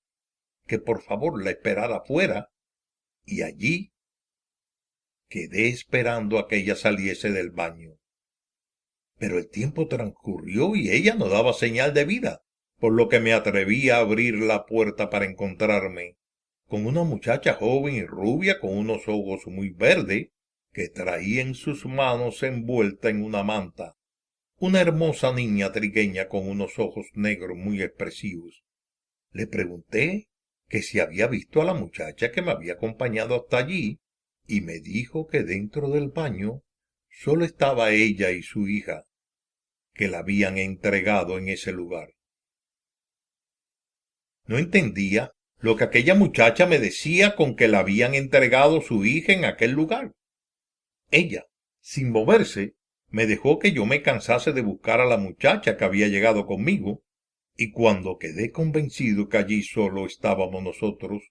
que por favor la esperara afuera, y allí quedé esperando a que ella saliese del baño. Pero el tiempo transcurrió y ella no daba señal de vida, por lo que me atreví a abrir la puerta para encontrarme con una muchacha joven y rubia con unos ojos muy verdes, que traía en sus manos envuelta en una manta una hermosa niña trigueña con unos ojos negros muy expresivos. Le pregunté que si había visto a la muchacha que me había acompañado hasta allí, y me dijo que dentro del baño solo estaba ella y su hija, que la habían entregado en ese lugar. No entendía lo que aquella muchacha me decía con que la habían entregado su hija en aquel lugar. Ella, sin moverse, me dejó que yo me cansase de buscar a la muchacha que había llegado conmigo, y cuando quedé convencido que allí solo estábamos nosotros,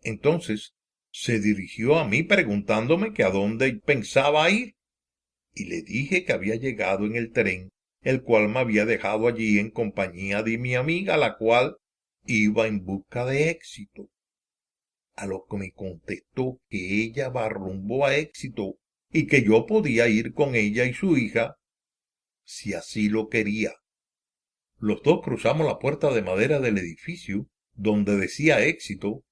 entonces se dirigió a mí preguntándome que a dónde pensaba ir, y le dije que había llegado en el tren, el cual me había dejado allí en compañía de mi amiga, la cual iba en busca de Éxito. A lo que me contestó que ella va rumbo a Éxito y que yo podía ir con ella y su hija si así lo quería. Los dos cruzamos la puerta de madera del edificio donde decía éxito,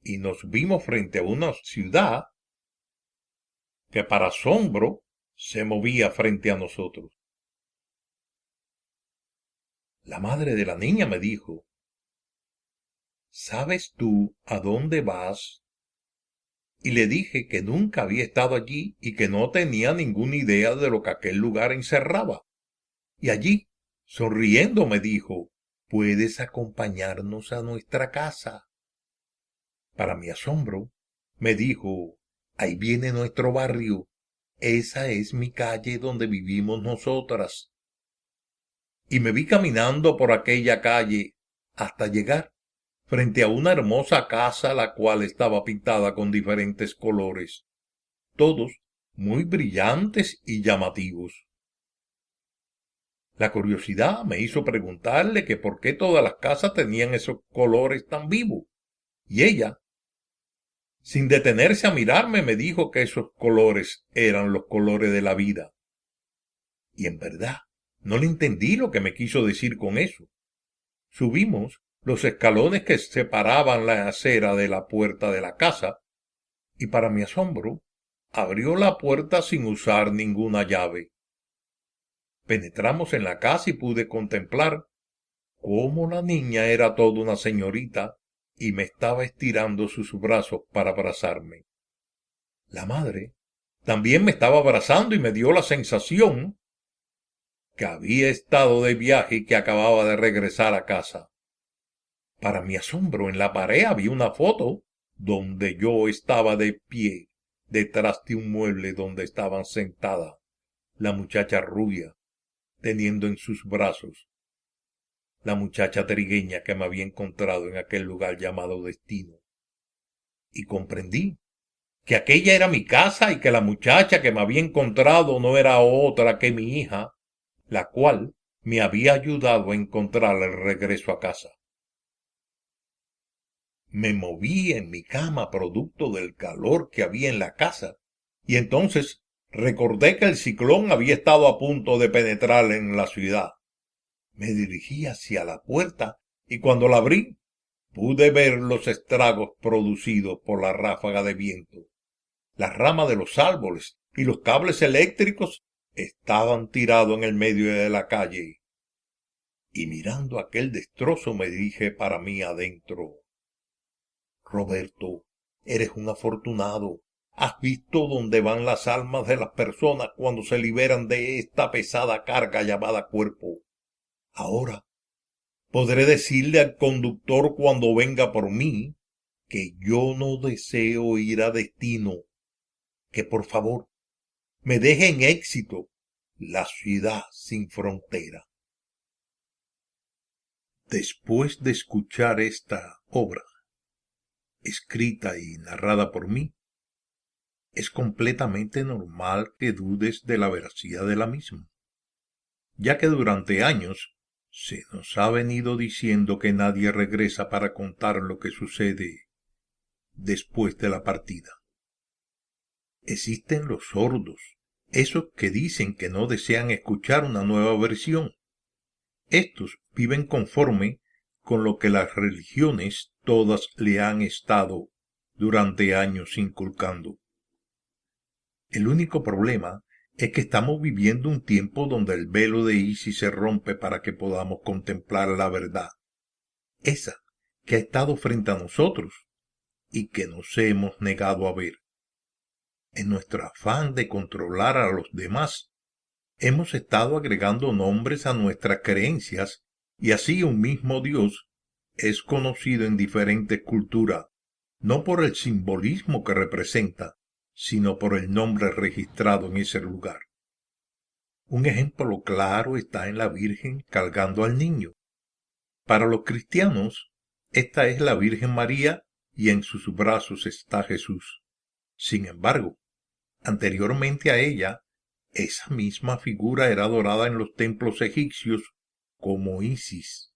y nos vimos frente a una ciudad que para asombro se movía frente a nosotros. La madre de la niña me dijo: ¿sabes tú a dónde vas? Y le dije que nunca había estado allí y que no tenía ninguna idea de lo que aquel lugar encerraba. Y allí, sonriendo, me dijo: ¿puedes acompañarnos a nuestra casa? Para mi asombro, me dijo: ahí viene nuestro barrio. Esa es mi calle donde vivimos nosotras. Y me vi caminando por aquella calle hasta llegar frente a una hermosa casa, la cual estaba pintada con diferentes colores, todos muy brillantes y llamativos. La curiosidad me hizo preguntarle que por qué todas las casas tenían esos colores tan vivos, y ella, sin detenerse a mirarme, me dijo que esos colores eran los colores de la vida. Y en verdad, no le entendí lo que me quiso decir con eso. Subimos los escalones que separaban la acera de la puerta de la casa, y para mi asombro, abrió la puerta sin usar ninguna llave. Penetramos en la casa y pude contemplar cómo la niña era toda una señorita y me estaba estirando sus brazos para abrazarme. La madre también me estaba abrazando y me dio la sensación que había estado de viaje y que acababa de regresar a casa. Para mi asombro, en la pared había una foto donde yo estaba de pie detrás de un mueble donde estaban sentada la muchacha rubia, teniendo en sus brazos la muchacha trigueña que me había encontrado en aquel lugar llamado destino. Y comprendí que aquella era mi casa y que la muchacha que me había encontrado no era otra que mi hija, la cual me había ayudado a encontrar el regreso a casa. Me moví en mi cama producto del calor que había en la casa, y entonces recordé que el ciclón había estado a punto de penetrar en la ciudad. Me dirigí hacia la puerta y cuando la abrí pude ver los estragos producidos por la ráfaga de viento. Las ramas de los árboles y los cables eléctricos estaban tirados en el medio de la calle. Y mirando aquel destrozo me dije para mí adentro: Roberto, eres un afortunado. ¿Has visto dónde van las almas de las personas cuando se liberan de esta pesada carga llamada cuerpo? Ahora podré decirle al conductor cuando venga por mí que yo no deseo ir a destino, que por favor me deje en éxito la ciudad sin frontera. Después de escuchar esta obra, escrita y narrada por mí, es completamente normal que dudes de la veracidad de la misma, ya que durante años se nos ha venido diciendo que nadie regresa para contar lo que sucede después de la partida. Existen los sordos, esos que dicen que no desean escuchar una nueva versión. Estos viven conforme con lo que las religiones todas le han estado durante años inculcando. El único problema es que estamos viviendo un tiempo donde el velo de Isis se rompe para que podamos contemplar la verdad, esa que ha estado frente a nosotros y que nos hemos negado a ver. En nuestro afán de controlar a los demás, hemos estado agregando nombres a nuestras creencias y así un mismo Dios es conocido en diferentes culturas, no por el simbolismo que representa, sino por el nombre registrado en ese lugar. Un ejemplo claro está en la Virgen cargando al niño. Para los cristianos, esta es la Virgen María y en sus brazos está Jesús. Sin embargo, anteriormente a ella, esa misma figura era adorada en los templos egipcios como Isis,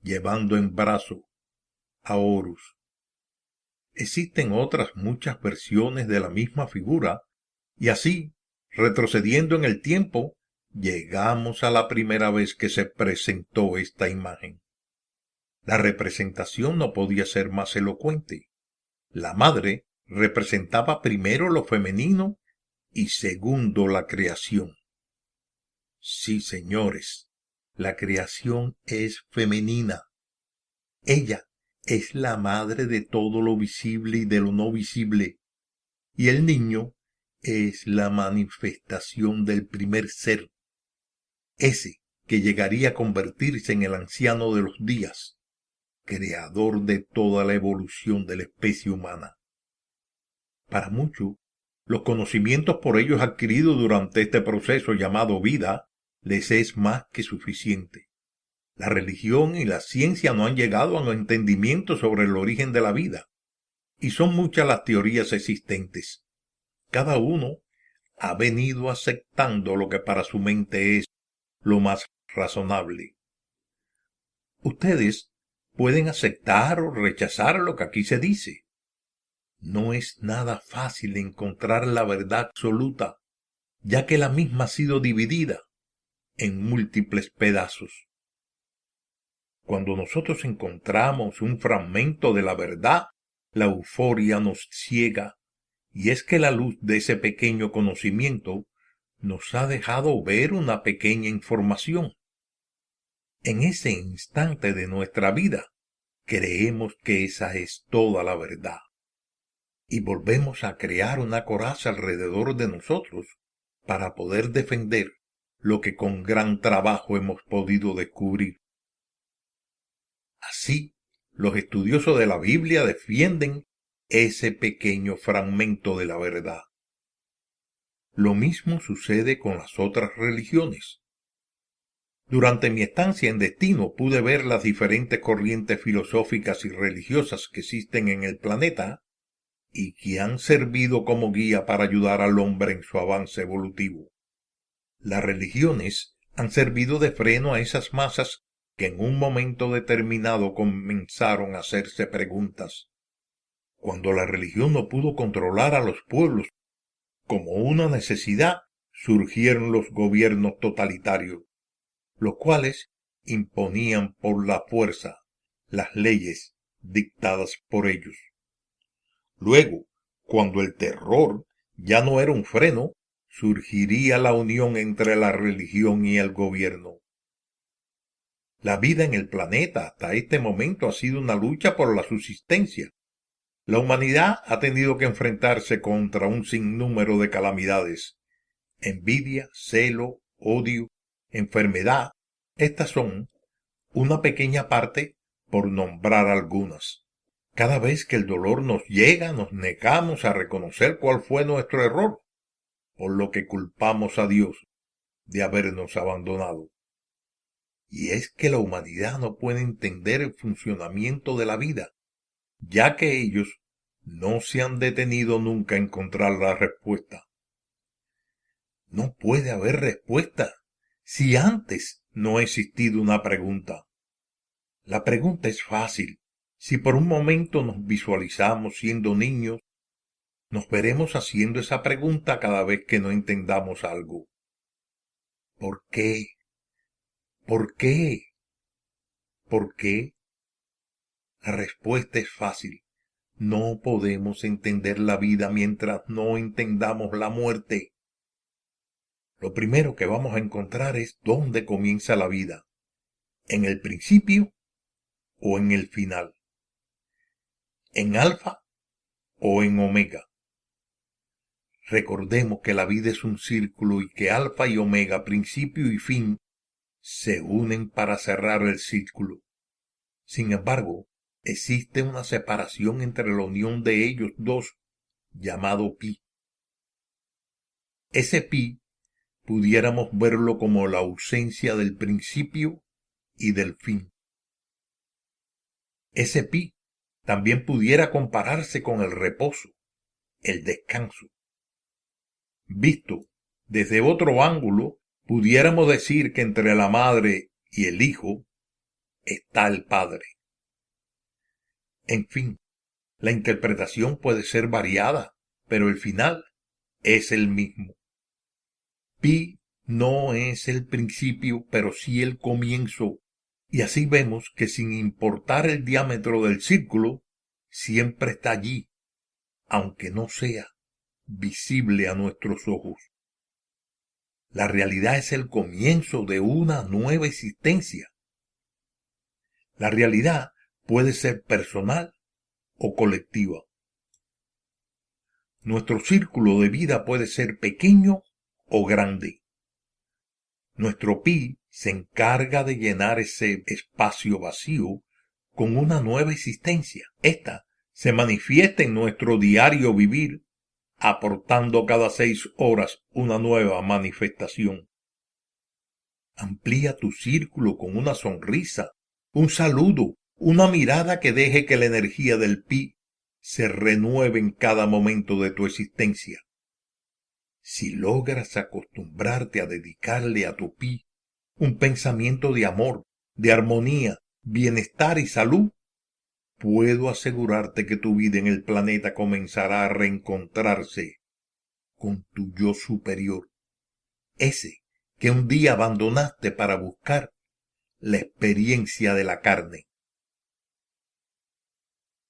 llevando en brazo a Horus. Existen otras muchas versiones de la misma figura, y así, retrocediendo en el tiempo, llegamos a la primera vez que se presentó esta imagen. La representación no podía ser más elocuente. La madre representaba primero lo femenino y segundo la creación. Sí, señores, la creación es femenina. Ella es la madre de todo lo visible y de lo no visible, y el niño es la manifestación del primer ser, ese que llegaría a convertirse en el anciano de los días, creador de toda la evolución de la especie humana. Para muchos, los conocimientos por ellos adquiridos durante este proceso llamado vida les es más que suficiente. La religión y la ciencia no han llegado a un entendimiento sobre el origen de la vida, y son muchas las teorías existentes. Cada uno ha venido aceptando lo que para su mente es lo más razonable. Ustedes pueden aceptar o rechazar lo que aquí se dice. No es nada fácil encontrar la verdad absoluta, ya que la misma ha sido dividida en múltiples pedazos. Cuando nosotros encontramos un fragmento de la verdad, la euforia nos ciega, y es que la luz de ese pequeño conocimiento nos ha dejado ver una pequeña información. En ese instante de nuestra vida, creemos que esa es toda la verdad. Y volvemos a crear una coraza alrededor de nosotros para poder defender lo que con gran trabajo hemos podido descubrir. Así, los estudiosos de la Biblia defienden ese pequeño fragmento de la verdad. Lo mismo sucede con las otras religiones. Durante mi estancia en Destino pude ver las diferentes corrientes filosóficas y religiosas que existen en el planeta y que han servido como guía para ayudar al hombre en su avance evolutivo. Las religiones han servido de freno a esas masas que en un momento determinado comenzaron a hacerse preguntas. Cuando la religión no pudo controlar a los pueblos como una necesidad, surgieron los gobiernos totalitarios, los cuales imponían por la fuerza las leyes dictadas por ellos. Luego, cuando el terror ya no era un freno, surgiría la unión entre la religión y el gobierno. La vida en el planeta hasta este momento ha sido una lucha por la subsistencia. La humanidad ha tenido que enfrentarse contra un sinnúmero de calamidades. Envidia, celo, odio, enfermedad. Estas son una pequeña parte por nombrar algunas. Cada vez que el dolor nos llega, nos negamos a reconocer cuál fue nuestro error, por lo que culpamos a Dios de habernos abandonado. Y es que la humanidad no puede entender el funcionamiento de la vida, ya que ellos no se han detenido nunca a encontrar la respuesta. No puede haber respuesta si antes no ha existido una pregunta. La pregunta es fácil. Si por un momento nos visualizamos siendo niños, nos veremos haciendo esa pregunta cada vez que no entendamos algo. ¿Por qué? ¿Por qué? ¿Por qué? La respuesta es fácil. No podemos entender la vida mientras no entendamos la muerte. Lo primero que vamos a encontrar es dónde comienza la vida. ¿En el principio o en el final? ¿En alfa o en omega? Recordemos que la vida es un círculo y que alfa y omega, principio y fin, se unen para cerrar el círculo. Sin embargo, existe una separación entre la unión de ellos dos, llamado pi. Ese pi pudiéramos verlo como la ausencia del principio y del fin. Ese pi también pudiera compararse con el reposo, el descanso. Visto desde otro ángulo, pudiéramos decir que entre la madre y el hijo está el padre. En fin, la interpretación puede ser variada, pero el final es el mismo. Pi no es el principio, pero sí el comienzo. Y así vemos que sin importar el diámetro del círculo, siempre está allí, aunque no sea visible a nuestros ojos. La realidad es el comienzo de una nueva existencia. La realidad puede ser personal o colectiva. Nuestro círculo de vida puede ser pequeño o grande. Nuestro pi se encarga de llenar ese espacio vacío con una nueva existencia. Esta se manifiesta en nuestro diario vivir, aportando cada 6 horas una nueva manifestación. Amplía tu círculo con una sonrisa, un saludo, una mirada que deje que la energía del pi se renueve en cada momento de tu existencia. Si logras acostumbrarte a dedicarle a tu pi un pensamiento de amor, de armonía, bienestar y salud, puedo asegurarte que tu vida en el planeta comenzará a reencontrarse con tu yo superior, ese que un día abandonaste para buscar la experiencia de la carne.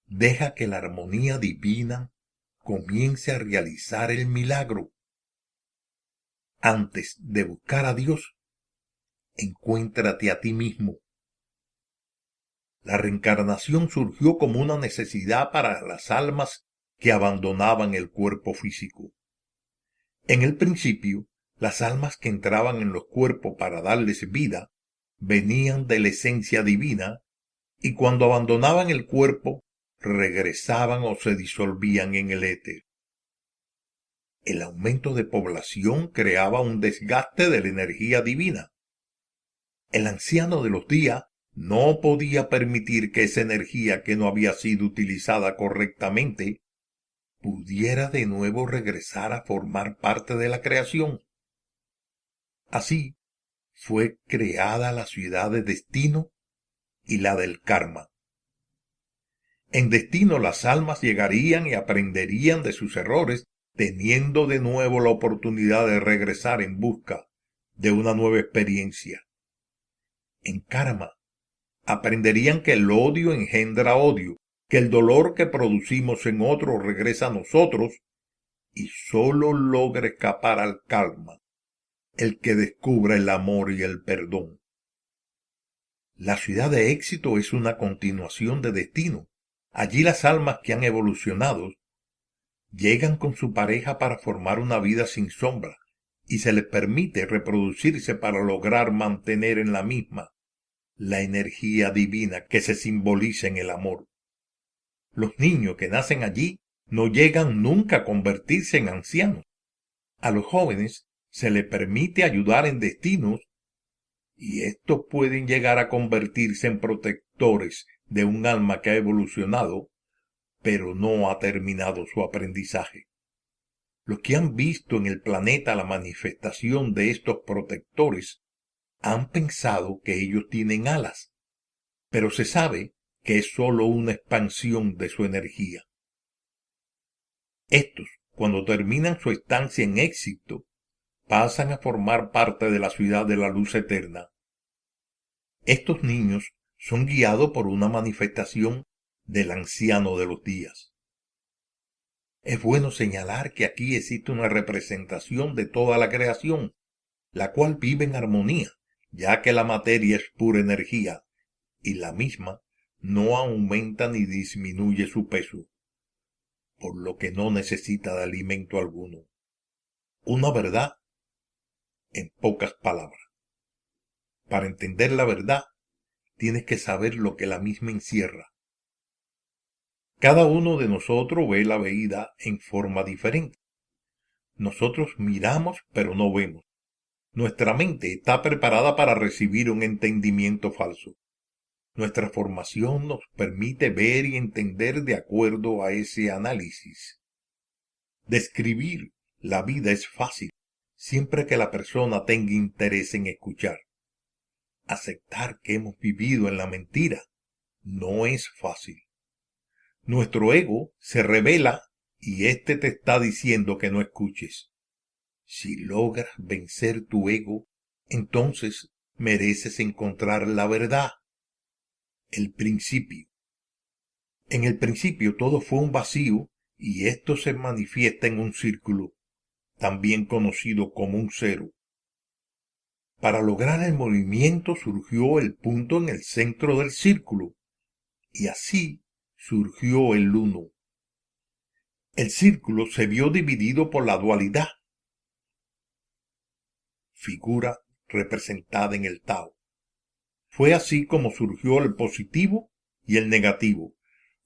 Deja que la armonía divina comience a realizar el milagro. Antes de buscar a Dios, encuéntrate a ti mismo. La reencarnación surgió como una necesidad para las almas que abandonaban el cuerpo físico. En el principio, las almas que entraban en los cuerpos para darles vida venían de la esencia divina y cuando abandonaban el cuerpo regresaban o se disolvían en el éter. El aumento de población creaba un desgaste de la energía divina. El anciano de los días no podía permitir que esa energía que no había sido utilizada correctamente pudiera de nuevo regresar a formar parte de la creación. Así fue creada la ciudad de Destino y la del Karma. En Destino las almas llegarían y aprenderían de sus errores, teniendo de nuevo la oportunidad de regresar en busca de una nueva experiencia. En Karma aprenderían que el odio engendra odio, que el dolor que producimos en otros regresa a nosotros y solo logra escapar al Karma el que descubra el amor y el perdón. La ciudad de éxito es una continuación de Destino. Allí las almas que han evolucionado llegan con su pareja para formar una vida sin sombra y se les permite reproducirse para lograr mantener en la misma la energía divina que se simboliza en el amor. Los niños que nacen allí no llegan nunca a convertirse en ancianos. A los jóvenes se les permite ayudar en destinos y estos pueden llegar a convertirse en protectores de un alma que ha evolucionado, pero no ha terminado su aprendizaje. Los que han visto en el planeta la manifestación de estos protectores han pensado que ellos tienen alas, pero se sabe que es sólo una expansión de su energía. Estos, cuando terminan su estancia en éxito, pasan a formar parte de la ciudad de la luz eterna. Estos niños son guiados por una manifestación del anciano de los días. Es bueno señalar que aquí existe una representación de toda la creación, la cual vive en armonía, ya que la materia es pura energía, y la misma no aumenta ni disminuye su peso, por lo que no necesita de alimento alguno. Una verdad en pocas palabras. Para entender la verdad, tienes que saber lo que la misma encierra. Cada uno de nosotros ve la vida en forma diferente. Nosotros miramos pero no vemos. Nuestra mente está preparada para recibir un entendimiento falso. Nuestra formación nos permite ver y entender de acuerdo a ese análisis. Describir la vida es fácil, siempre que la persona tenga interés en escuchar. Aceptar que hemos vivido en la mentira no es fácil. Nuestro ego se revela y éste te está diciendo que no escuches. Si logras vencer tu ego, entonces mereces encontrar la verdad, El principio. En el principio todo fue un vacío y esto se manifiesta en un círculo, también conocido como un cero. Para lograr el movimiento surgió el punto en el centro del círculo, y así surgió el uno. El círculo se vio dividido por la dualidad, figura representada en el Tao. Fue así como surgió el positivo y el negativo,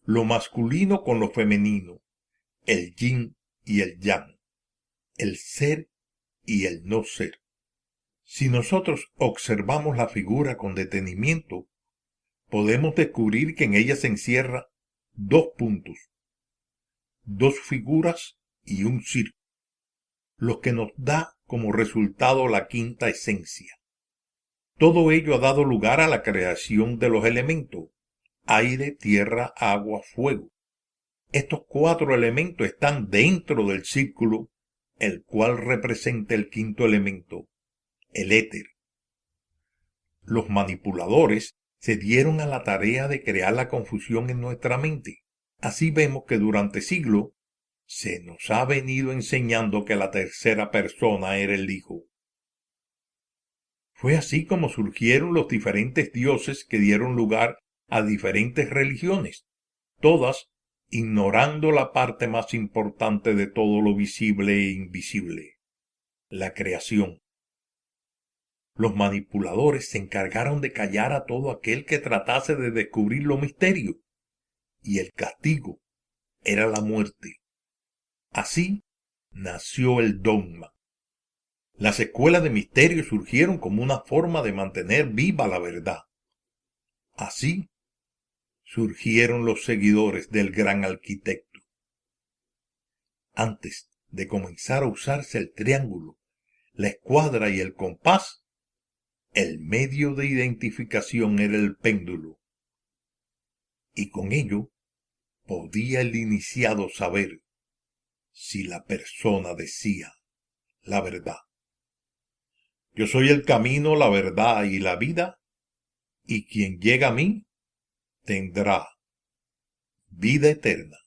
lo masculino con lo femenino, el yin y el yang, el ser y el no ser. Si nosotros observamos la figura con detenimiento, podemos descubrir que en ella se encierra dos puntos, dos figuras y un círculo, lo que nos da como resultado la quinta esencia. Todo ello ha dado lugar a la creación de los elementos: aire, tierra, agua, fuego. Estos cuatro elementos están dentro del círculo, el cual representa el quinto elemento, el éter. Los manipuladores se dieron a la tarea de crear la confusión en nuestra mente. Así vemos que durante siglos se nos ha venido enseñando que la tercera persona era el Hijo. Fue así como surgieron los diferentes dioses que dieron lugar a diferentes religiones, todas ignorando la parte más importante de todo lo visible e invisible, la creación. Los manipuladores se encargaron de callar a todo aquel que tratase de descubrir los misterios, y el castigo era la muerte. Así nació el dogma. Las escuelas de misterio surgieron como una forma de mantener viva la verdad. Así surgieron los seguidores del gran arquitecto. Antes de comenzar a usarse el triángulo, la escuadra y el compás, el medio de identificación era el péndulo, y con ello podía el iniciado saber si la persona decía la verdad. Yo soy el camino, la verdad y la vida, y quien llega a mí tendrá vida eterna.